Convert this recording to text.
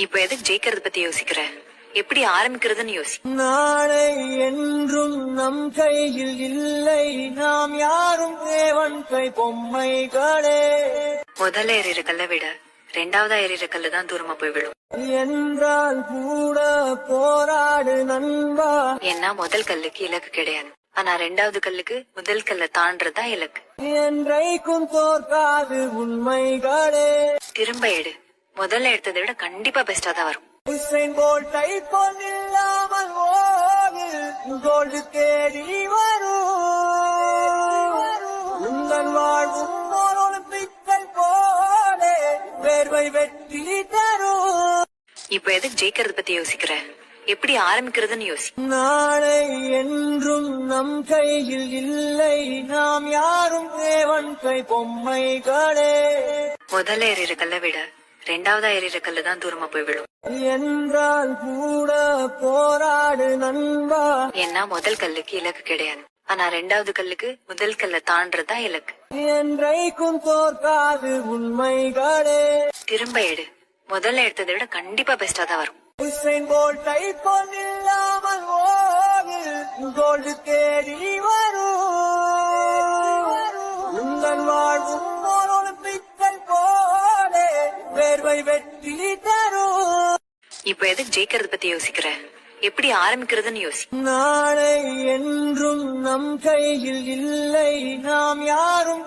இப்ப எதுக்கு ஜெயிக்கிறது பத்தி யோசிக்கிற? எப்படி ஆரம்பிக்கிறதுன்னு யோசி. நாளை என்றும் நம் கையில் இல்லை, நாம் யாரும் தேவன் கை பொம்மைகளே. முதல்ல எறிகிற கல்லை விட ரெண்டாவதா எறிகிற கல்லு தான் தூரமா போய் விழும் என்றால் கூட போராடு நண்பா. ஏன்னா முதல் கல்லுக்கு இலக்கு கிடையாது, ஆனா ரெண்டாவது கல்லுக்கு முதல் கல்லை தாண்டறதா இலக்கு. என்றைக்கும் தோற்காது உண்மைகளே. திரும்ப எடு, முதல்ல எடுத்ததை விட கண்டிப்பா பெஸ்டா தான் வரும். உசைன் போல்ட்டை போல் இல்லாமல் ஓடு, கோல்டு தேடி வரும். உங்கள் வாழ்வும் ஒலிம்பிக்கை போலே வேர்வை வெற்றி தரும். இப்ப எதுக்கு ஜெயிக்கிறது பத்தி யோசிக்கிற? எப்படி ஆரம்பிக்கிறதுன்னு யோசி. நாளை என்றும் நம் கையில் இல்லை, நாம் யாரும் தேவன் கை பொம்மைகளே. முதல்ல எறிகிற கல்லை விட ரெண்டாவதா எறிகிற கல்லு தான் தூரமா போய் விழும் என்றால் கூட போராடு நண்பா. ஏன்னா முதல் கல்லுக்கு இலக்கு கிடையாது, ஆனா ரெண்டாவது கல்லுக்கு முதல் கல்லை தாண்டறதா இலக்கு. என்றைக்கும் தோற்காது உண்மைகளே. திரும்ப எடு, முதல்ல எடுத்ததை விட கண்டிப்பா பெஸ்டா தான் வரும். உசைன் போல்ட்டை போல் இல்லாமல் ஓடு, கோல்டு தேடி வரும். உங்கள் வாழ்வும் ஒலிம்பிக்கை போலே வேர்வை வெற்றி தரும். இப்ப எதுக்கு ஜெயிக்கிறது பத்தி யோசிக்கிற? எப்படி ஆரம்பிக்கிறதுன்னு யோசி. நாளை என்றும் நம் கையில் இல்லை, நாம் யாரும்